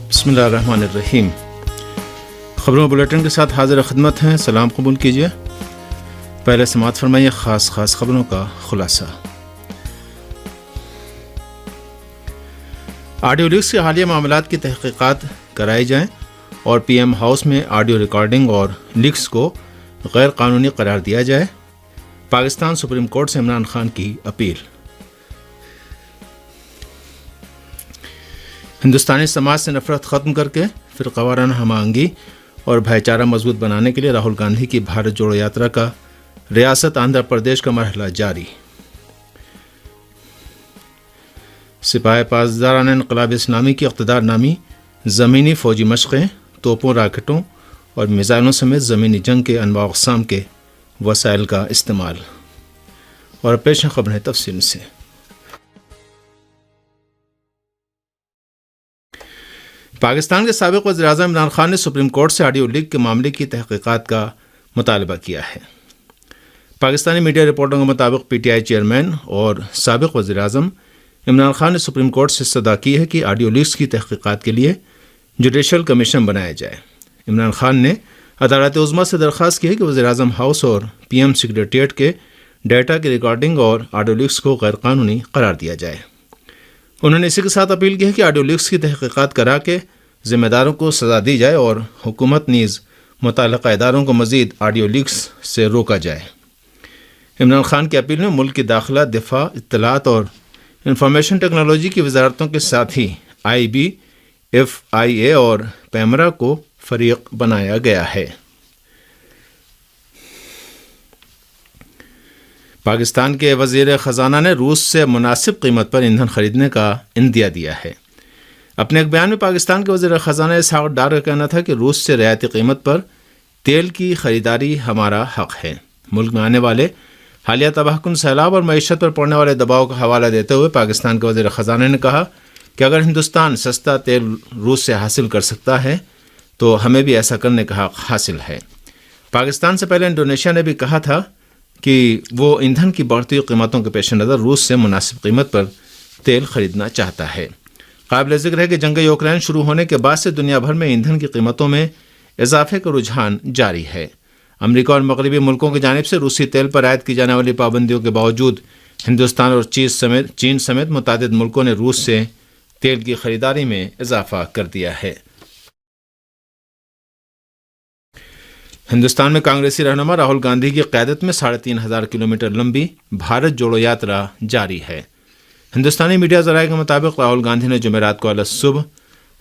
بسم اللہ الرحمن الرحیم۔ خبروں بلیٹن کے ساتھ حاضر خدمت ہیں، سلام قبول کیجیے۔ پہلے سماعت فرمائیے خاص خبروں کا خلاصہ۔ آڈیو لیکس کے حالیہ معاملات کی تحقیقات کرائی جائیں اور پی ایم ہاؤس میں آڈیو ریکارڈنگ اور لیکس کو غیر قانونی قرار دیا جائے۔ پاکستان سپریم کورٹ سے عمران خان کی اپیل۔ ہندوستانی سماج سے نفرت ختم کر کے فرقہ وارانہ ہم آہنگی اور بھائی چارہ مضبوط بنانے کے لیے راہل گاندھی کی بھارت جوڑو یاترا کا ریاست آندھرا پردیش کا مرحلہ جاری۔ سپاہی پاسداران انقلاب اسلامی کی اقتدار نامی زمینی فوجی مشقیں، توپوں، راکٹوں اور میزائلوں سمیت زمینی جنگ کے انواع و اقسام کے وسائل کا استعمال۔ اور پیش خبریں تفصیل سے۔ پاکستان کے سابق وزیر اعظم عمران خان نے سپریم کورٹ سے آڈیو لیک کے معاملے کی تحقیقات کا مطالبہ کیا ہے۔ پاکستانی میڈیا رپورٹوں کے مطابق پی ٹی آئی چیئرمین اور سابق وزیر اعظم عمران خان نے سپریم کورٹ سے استدعا کی ہے کہ آڈیو لیکس کی تحقیقات کے لیے جوڈیشل کمیشن بنایا جائے۔ عمران خان نے عدالت عظمیٰ سے درخواست کی ہے کہ وزیر اعظم ہاؤس اور پی ایم سیکریٹریٹ کے ڈیٹا کی ریکارڈنگ اور آڈیو لیکس کو غیر قانونی قرار دیا جائے۔ انہوں نے اسی کے ساتھ اپیل کی ہے کہ آڈیو لیکس کی تحقیقات کرا کے ذمہ داروں کو سزا دی جائے اور حکومت نیز متعلقہ اداروں کو مزید آڈیو لیکس سے روکا جائے۔ عمران خان کی اپیل میں ملک کی داخلہ، دفاع، اطلاعات اور انفارمیشن ٹیکنالوجی کی وزارتوں کے ساتھ ہی آئی بی ایف آئی اے اور پیمرا کو فریق بنایا گیا ہے۔ پاکستان کے وزیر خزانہ نے روس سے مناسب قیمت پر ایندھن خریدنے کا عندیہ دیا ہے۔ اپنے ایک بیان میں پاکستان کے وزیر خزانہ اسحاق ڈار کا کہنا تھا کہ روس سے رعایتی قیمت پر تیل کی خریداری ہمارا حق ہے۔ ملک میں آنے والے حالیہ تباہ کن سیلاب اور معیشت پر پڑنے والے دباؤ کا حوالہ دیتے ہوئے پاکستان کے وزیر خزانہ نے کہا کہ اگر ہندوستان سستا تیل روس سے حاصل کر سکتا ہے تو ہمیں بھی ایسا کرنے کا حق حاصل ہے۔ پاکستان سے پہلے انڈونیشیا نے بھی کہا تھا کہ وہ ایندھن کی بڑھتی ہوئی قیمتوں کے پیش نظر روس سے مناسب قیمت پر تیل خریدنا چاہتا ہے۔ قابل ذکر ہے کہ جنگ یوکرین شروع ہونے کے بعد سے دنیا بھر میں ایندھن کی قیمتوں میں اضافے کا رجحان جاری ہے۔ امریکہ اور مغربی ملکوں کی جانب سے روسی تیل پر عائد کی جانے والی پابندیوں کے باوجود ہندوستان اور چین سمیت متعدد ملکوں نے روس سے تیل کی خریداری میں اضافہ کر دیا ہے۔ ہندوستان میں کانگریسی رہنما راہل گاندھی کی قیادت میں 3500 کلومیٹر لمبی بھارت جوڑو یاترا جاری ہے۔ ہندوستانی میڈیا ذرائع کے مطابق راہل گاندھی نے جمعرات کو صبح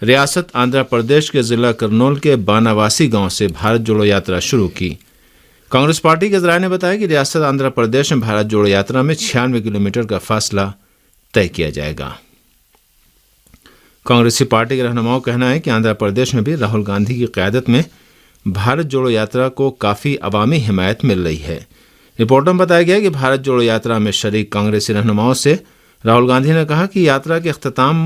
ریاست آندھرا پردیش کے ضلع کرنول کے باناواسی گاؤں سے بھارت جوڑو یاترا شروع کی۔ کانگریس پارٹی کے ذرائع نے بتایا کہ ریاست آندھرا پردیش میں بھارت جوڑو یاترا میں 96 کلومیٹر کا فاصلہ طے کیا جائے گا۔ کانگریسی پارٹی کے رہنماؤں کا کہنا ہے کہ آندھرا پردیش میں بھی راہل گاندھی کی قیادت میں بھارت جوڑو یاترا کو کافی عوامی حمایت مل رہی ہے۔ رپورٹوں میں بتایا گیا کہ بھارت جوڑو یاترا میں شریک کانگریسی رہنماؤں سے راہل گاندھی نے کہا کہ یاترا کے اختتام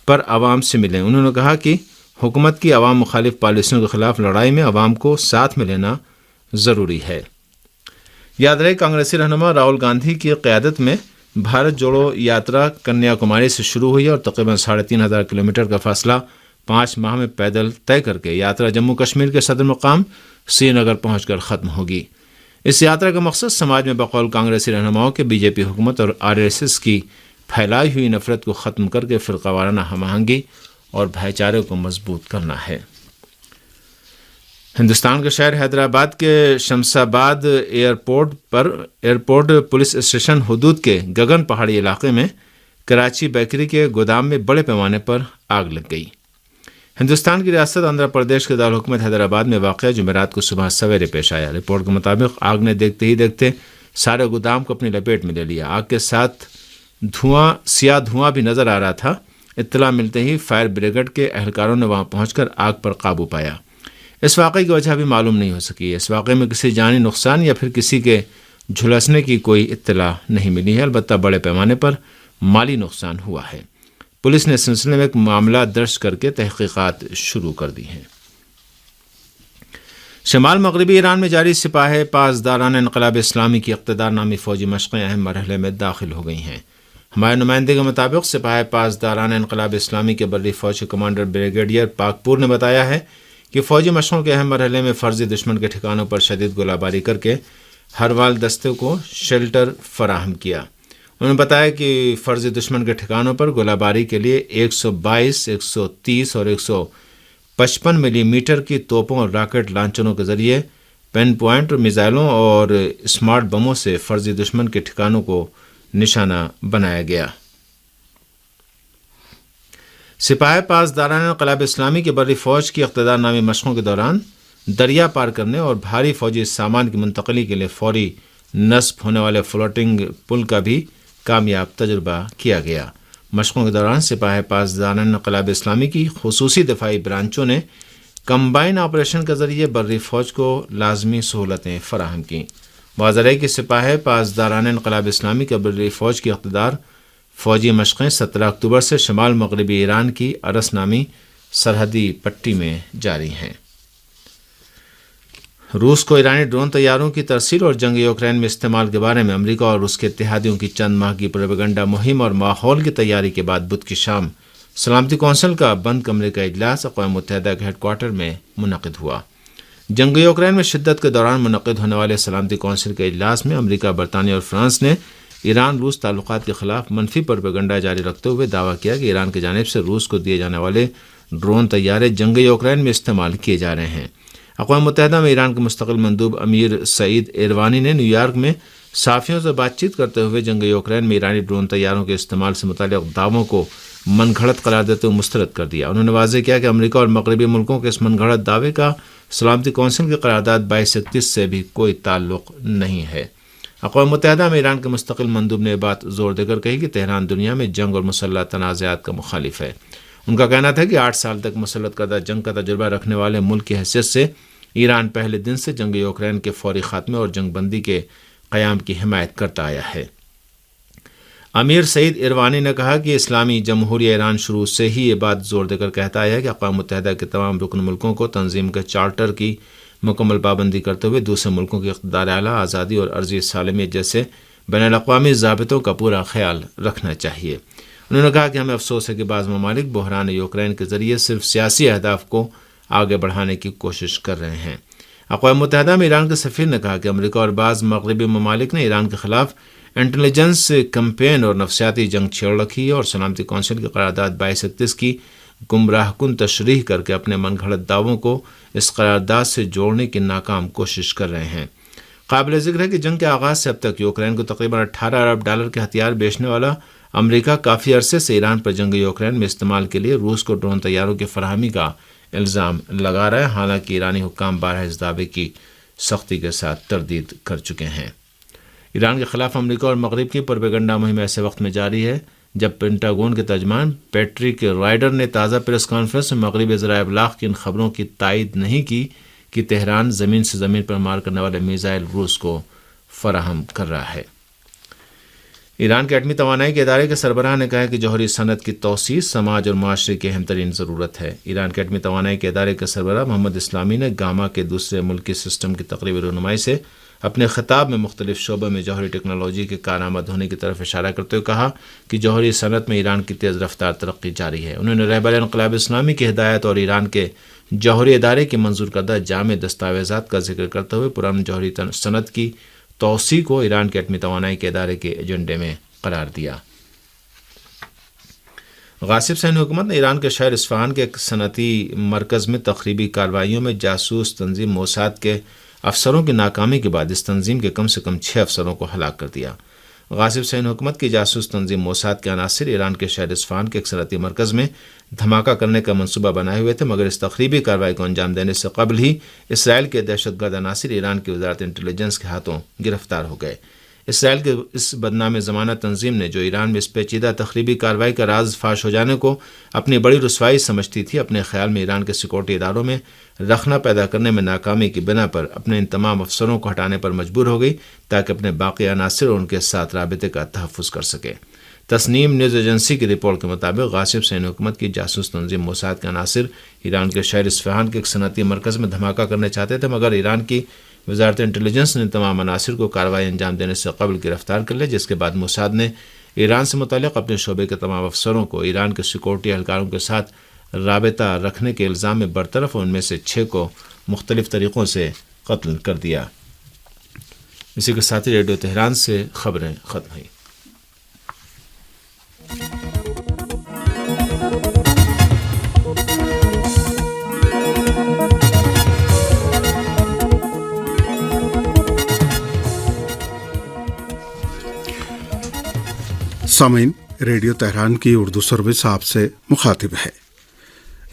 پر عوام سے ملیں۔ انہوں نے کہا کہ حکومت کی عوام مخالف پالیسیوں کے خلاف لڑائی میں عوام کو ساتھ میں لینا ضروری ہے۔ یاد رہے کانگریسی رہنما راہل گاندھی کی قیادت میں بھارت جوڑو یاترا کنیا کماری سے شروع ہوئی اور تقریباً 3500 کلومیٹر کا فاصلہ 5 ماہ میں پیدل طے کر کے یاترا جموں کشمیر کے صدر مقام سری نگر پہنچ کر ختم ہوگی۔ اس یاترا کا مقصد سماج میں بقول کانگریسی رہنماؤں کے بی جے پی حکومت اور آر ایس ایس کی پھیلائی ہوئی نفرت کو ختم کر کے فرقہ وارانہ ہم آہنگی اور بھائی چارے کو مضبوط کرنا ہے۔ ہندوستان کے شہر حیدرآباد کے شمساباد ایئرپورٹ پولیس اسٹیشن حدود کے گگن پہاڑی علاقے میں کراچی بیکری کے گودام میں بڑے پیمانے پر آگ لگ گئی۔ ہندوستان کی ریاست آندھرا پردیش کے دارالحکومت حیدرآباد میں واقع جمعرات کو صبح سویرے پیش آیا۔ رپورٹ کے مطابق آگ نے دیکھتے ہی دیکھتے سارے گودام کو اپنی لپیٹ میں لے لیا۔ آگ کے ساتھ سیاہ دھواں بھی نظر آ رہا تھا۔ اطلاع ملتے ہی فائر بریگیڈ کے اہلکاروں نے وہاں پہنچ کر آگ پر قابو پایا۔ اس واقعے کی وجہ بھی معلوم نہیں ہو سکی۔ اس واقعے میں کسی جانی نقصان یا پھر کسی کے جھلسنے کی کوئی اطلاع نہیں ملی ہے، البتہ بڑے پیمانے پر مالی نقصان ہوا ہے۔ پولیس نے اس سلسلے میں ایک معاملہ درج کر کے تحقیقات شروع کر دی ہیں۔ شمال مغربی ایران میں جاری سپاہی پاسداران انقلاب اسلامی کی اقتدار نامی فوجی مشقیں اہم مرحلے میں داخل ہو گئی ہیں۔ ہمارے نمائندے کے مطابق سپاہ پاسداران انقلاب اسلامی کے بری فوج کے کمانڈر بریگیڈیئر پاکپور نے بتایا ہے کہ فوجی مشقوں کے اہم مرحلے میں فرضی دشمن کے ٹھکانوں پر شدید گولہ باری کر کے ہر وال دستے کو شیلٹر فراہم کیا۔ انہوں نے بتایا کہ فرضی دشمن کے ٹھکانوں پر گولہ باری کے لیے 122، 130 اور 155 ملی میٹر کی توپوں اور راکٹ لانچروں کے ذریعے پین پوائنٹ میزائلوں اور اسمارٹ بموں سے فرضی دشمن کے ٹھکانوں کو نشانہ بنایا گیا۔ سپاہ پاسداران انقلاب اسلامی کے بری فوج کی اقتدار نامی مشقوں کے دوران دریا پار کرنے اور بھاری فوجی سامان کی منتقلی کے لیے فوری نصب ہونے والے فلوٹنگ پل کا بھی کامیاب تجربہ کیا گیا۔ مشقوں کے دوران سپاہ پاسداران انقلاب اسلامی کی خصوصی دفاعی برانچوں نے کمبائن آپریشن کے ذریعے بری فوج کو لازمی سہولتیں فراہم کیں۔ واضح ہے کہ سپاہ پاسداران انقلاب اسلامی کے بری فوج کی اقتدار فوجی مشقیں 17 اکتوبر سے شمال مغربی ایران کی ارس نامی سرحدی پٹی میں جاری ہیں۔ روس کو ایرانی ڈرون طیاروں کی ترسیل اور جنگ یوکرین میں استعمال کے بارے میں امریکہ اور اس کے اتحادیوں کی چند ماہ کی پروپیگنڈا مہم اور ماحول کی تیاری کے بعد بدھ کی شام سلامتی کونسل کا بند کمرے کا اجلاس اقوام متحدہ کے ہیڈ کوارٹر میں منعقد ہوا۔ جنگ یوکرین میں شدت کے دوران منعقد ہونے والے سلامتی کونسل کے اجلاس میں امریکہ، برطانیہ اور فرانس نے ایران روس تعلقات کے خلاف منفی پروپیگنڈا جاری رکھتے ہوئے دعویٰ کیا کہ ایران کی جانب سے روس کو دیے جانے والے ڈرون طیارے جنگ یوکرین میں استعمال کیے جا رہے ہیں۔ اقوام متحدہ میں ایران کے مستقل مندوب امیر سعید ایروانی نے نیو یارک میں صحافیوں سے بات چیت کرتے ہوئے جنگ یوکرین میں ایرانی ڈرون طیاروں کے استعمال سے متعلق دعووں کو من گھڑت قرار دیتے ہوئے مسترد کر دیا۔ انہوں نے واضح کیا کہ امریکہ اور مغربی ملکوں کے اس من گھڑت دعوے کا سلامتی کونسل کی قرارداد 2231 سے بھی کوئی تعلق نہیں ہے۔ اقوام متحدہ میں ایران کے مستقل مندوب نے بات زور دے کر کہی کہ تہران دنیا میں جنگ اور مسلح تنازعات کا مخالف ہے۔ ان کا کہنا تھا کہ 8 سال تک مسلط کردہ جنگ کا تجربہ رکھنے والے ملک کی حیثیت سے ایران پہلے دن سے جنگ یوکرین کے فوری خاتمے اور جنگ بندی کے قیام کی حمایت کرتا آیا ہے۔ امیر سعید ایروانی نے کہا کہ اسلامی جمہوریہ ایران شروع سے ہی یہ بات زور دے کر کہتا آیا ہے کہ اقوام متحدہ کے تمام رکن ملکوں کو تنظیم کے چارٹر کی مکمل پابندی کرتے ہوئے دوسرے ملکوں کے اقتدار اعلیٰ، آزادی اور عرضی سالمیت جیسے بین الاقوامی ضابطوں کا پورا خیال رکھنا چاہیے۔ انہوں نے کہا کہ ہمیں افسوس ہے کہ بعض ممالک بحران یوکرین کے ذریعے صرف سیاسی اہداف کو آگے بڑھانے کی کوشش کر رہے ہیں۔ اقوام متحدہ میں ایران کے سفیر نے کہا کہ امریکہ اور بعض مغربی ممالک نے ایران کے خلاف انٹیلیجنس کیمپین اور نفسیاتی جنگ چھیڑ رکھی ہے اور سلامتی کونسل کی قرارداد 2231 کی گمراہ کن تشریح کر کے اپنے من گھڑت دعووں کو اس قرارداد سے جوڑنے کی ناکام کوشش کر رہے ہیں۔ قابل ذکر ہے کہ جنگ کے آغاز سے اب تک یوکرین کو تقریباً 18 ارب ڈالر کے ہتھیار بیچنے والا امریکہ کافی عرصے سے ایران پر جنگ یوکرین میں استعمال کے لیے روس کو ڈرون طیاروں کی فراہمی کا الزام لگا رہا ہے، حالانکہ ایرانی حکام بارہا اس دعوے کی سختی کے ساتھ تردید کر چکے ہیں۔ ایران کے خلاف امریکہ اور مغرب کی پروپیگنڈا مہم ایسے وقت میں جاری ہے جب پینٹاگون کے ترجمان پیٹرک رائڈر نے تازہ پریس کانفرنس میں مغربی ذرائع ابلاغ کی ان خبروں کی تائید نہیں کی کہ تہران زمین سے زمین پر مار کرنے والے میزائل روس کو فراہم کر رہا ہے۔ ایران کے ایٹمی توانائی کے ادارے کے سربراہ نے کہا کہ جوہری صنعت کی توسیع سماج اور معاشرے کی اہم ترین ضرورت ہے۔ ایران کے ایٹمی توانائی کے ادارے کے سربراہ محمد اسلامی نے گاما کے دوسرے ملکی سسٹم کی تقریبی رہنمائی سے اپنے خطاب میں مختلف شعبوں میں جوہری ٹیکنالوجی کے کارآمد ہونے کی طرف اشارہ کرتے ہوئے کہا کہ جوہری صنعت میں ایران کی تیز رفتار ترقی جاری ہے۔ انہوں نے رہبر انقلاب اسلامی کی ہدایت اور ایران کے جوہری ادارے کے منظور کردہ جامع دستاویزات کا ذکر کرتے ہوئے پرانے جوہری صنعت کی توسیع کو ایران کے ایٹمی توانائی کے ادارے کے ایجنڈے میں قرار دیا۔ غاصب صہیونی حکومت نے ایران کے شہر اصفہان کے ایک صنعتی مرکز میں تخریبی کارروائیوں میں جاسوس تنظیم موساد کے افسروں کی ناکامی کے بعد اس تنظیم کے کم سے کم 6 افسروں کو ہلاک کر دیا۔ غاصب صہیونی حکومت کی جاسوس تنظیم موساد کے عناصر ایران کے شہر اصفہان کے ایک صنعتی مرکز میں دھماکہ کرنے کا منصوبہ بنائے ہوئے تھے، مگر اس تخریبی کارروائی کو انجام دینے سے قبل ہی اسرائیل کے دہشت گرد عناصر ایران کی وزارت انٹیلیجنس کے ہاتھوں گرفتار ہو گئے۔ اسرائیل کے اس بدنام زمانہ تنظیم نے جو ایران میں اس پیچیدہ تخریبی کارروائی کا راز فاش ہو جانے کو اپنی بڑی رسوائی سمجھتی تھی، اپنے خیال میں ایران کے سیکورٹی اداروں میں رخنہ پیدا کرنے میں ناکامی کی بنا پر اپنے ان تمام افسروں کو ہٹانے پر مجبور ہو گئی تاکہ اپنے باقی عناصر اور ان کے ساتھ رابطے کا تحفظ کر سکے۔ تسنیم نیوز ایجنسی کی رپورٹ کے مطابق غاصب صہیونی حکومت کی جاسوس تنظیم موساد کے عناصر ایران کے شہر اصفہان کے ایک صنعتی مرکز میں دھماکہ کرنے چاہتے تھے، مگر ایران کی وزارت انٹیلیجنس نے تمام عناصر کو کارروائی انجام دینے سے قبل گرفتار کر لیا، جس کے بعد موساد نے ایران سے متعلق اپنے شعبے کے تمام افسروں کو ایران کے سیکورٹی اہلکاروں کے ساتھ رابطہ رکھنے کے الزام میں برطرف، ان میں سے 6 کو مختلف طریقوں سے قتل کر دیا۔ اسی کے ساتھ ہی ریڈیو تہران سے خبریں ختم ہوئیں۔ سامعین، ریڈیو تہران کی اردو سروس آپ سے مخاطب ہے۔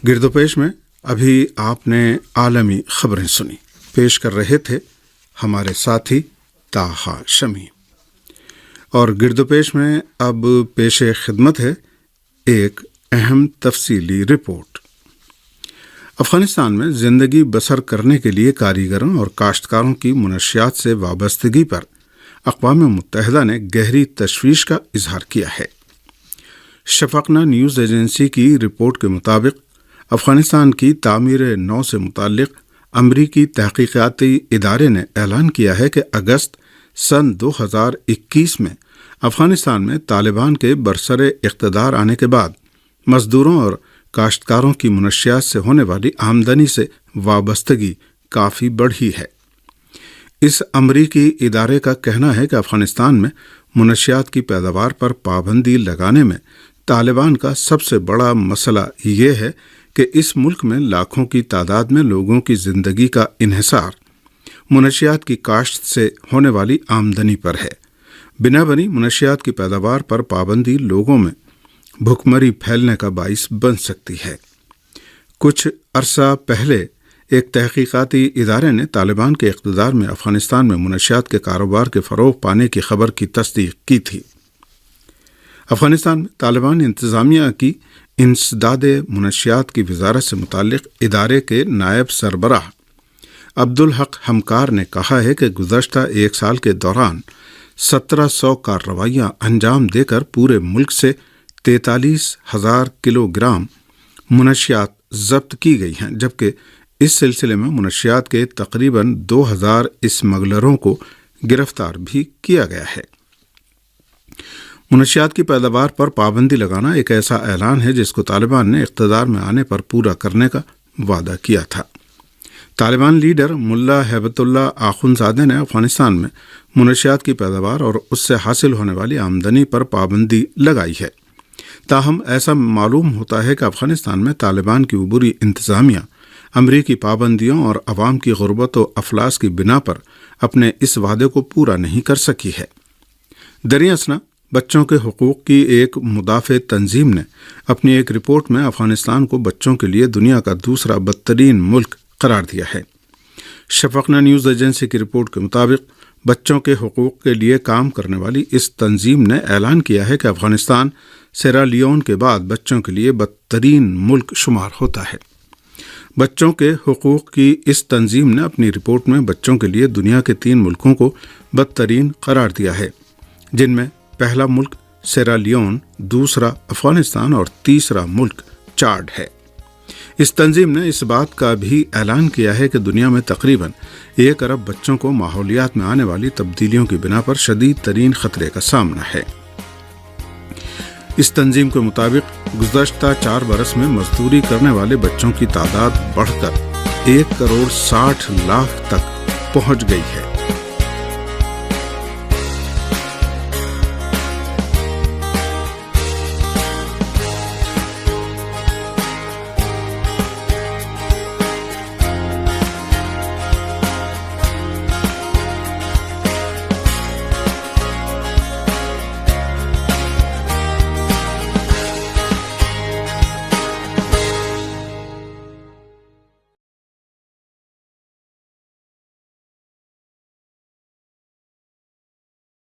گرد و پیش میں ابھی آپ نے عالمی خبریں سنی، پیش کر رہے تھے ہمارے ساتھی طاہا شمی، اور گرد و پیش میں اب پیش خدمت ہے ایک اہم تفصیلی رپورٹ۔ افغانستان میں زندگی بسر کرنے کے لیے کاریگروں اور کاشتکاروں کی منشیات سے وابستگی پر اقوام متحدہ نے گہری تشویش کا اظہار کیا ہے۔ شفقنا نیوز ایجنسی کی رپورٹ کے مطابق افغانستان کی تعمیر نو سے متعلق امریکی تحقیقاتی ادارے نے اعلان کیا ہے کہ اگست سن 2021 میں افغانستان میں طالبان کے برسر اقتدار آنے کے بعد مزدوروں اور کاشتکاروں کی منشیات سے ہونے والی آمدنی سے وابستگی کافی بڑھی ہے۔ اس امریکی ادارے کا کہنا ہے کہ افغانستان میں منشیات کی پیداوار پر پابندی لگانے میں طالبان کا سب سے بڑا مسئلہ یہ ہے کہ اس ملک میں لاکھوں کی تعداد میں لوگوں کی زندگی کا انحصار منشیات کی کاشت سے ہونے والی آمدنی پر ہے۔ بنابراً منشیات کی پیداوار پر پابندی لوگوں میں بھوکمری پھیلنے کا باعث بن سکتی ہے۔ کچھ عرصہ پہلے ایک تحقیقاتی ادارے نے طالبان کے اقتدار میں افغانستان میں منشیات کے کاروبار کے فروغ پانے کی خبر کی تصدیق کی تھی۔ افغانستان میں طالبان انتظامیہ کی انسداد منشیات کی وزارت سے متعلق ادارے کے نائب سربراہ عبدالحق ہمکار نے کہا ہے کہ گزشتہ ایک سال کے دوران 1700 کارروائیاں انجام دے کر پورے ملک سے 43,000 کلو گرام منشیات ضبط کی گئی ہیں، جبکہ اس سلسلے میں منشیات کے تقریباً 2000 اسمگلروں کو گرفتار بھی کیا گیا ہے۔ منشیات کی پیداوار پر پابندی لگانا ایک ایسا اعلان ہے جس کو طالبان نے اقتدار میں آنے پر پورا کرنے کا وعدہ کیا تھا۔ طالبان لیڈر ملا ہیبت اللہ آخونزادہ نے افغانستان میں منشیات کی پیداوار اور اس سے حاصل ہونے والی آمدنی پر پابندی لگائی ہے۔ تاہم ایسا معلوم ہوتا ہے کہ افغانستان میں طالبان کی عبوری انتظامیہ امریکی پابندیوں اور عوام کی غربت و افلاس کی بنا پر اپنے اس وعدے کو پورا نہیں کر سکی ہے۔ دریں اثنا بچوں کے حقوق کی ایک مدافع تنظیم نے اپنی ایک رپورٹ میں افغانستان کو بچوں کے لیے دنیا کا دوسرا بدترین ملک قرار دیا ہے۔ شفقنا نیوز ایجنسی کی رپورٹ کے مطابق بچوں کے حقوق کے لیے کام کرنے والی اس تنظیم نے اعلان کیا ہے کہ افغانستان سیرا لیون کے بعد بچوں کے لیے بدترین ملک شمار ہوتا ہے۔ بچوں کے حقوق کی اس تنظیم نے اپنی رپورٹ میں بچوں کے لیے دنیا کے 3 ملکوں کو بدترین قرار دیا ہے، جن میں پہلا ملک سیرا لیون، دوسرا افغانستان اور تیسرا ملک چاڈ ہے۔ اس تنظیم نے اس بات کا بھی اعلان کیا ہے کہ دنیا میں تقریباً 1 ارب بچوں کو ماحولیات میں آنے والی تبدیلیوں کی بنا پر شدید ترین خطرے کا سامنا ہے۔ اس تنظیم کے مطابق گزشتہ 4 برس میں مزدوری کرنے والے بچوں کی تعداد بڑھ کر 1 کروڑ 60 لاکھ تک پہنچ گئی ہے۔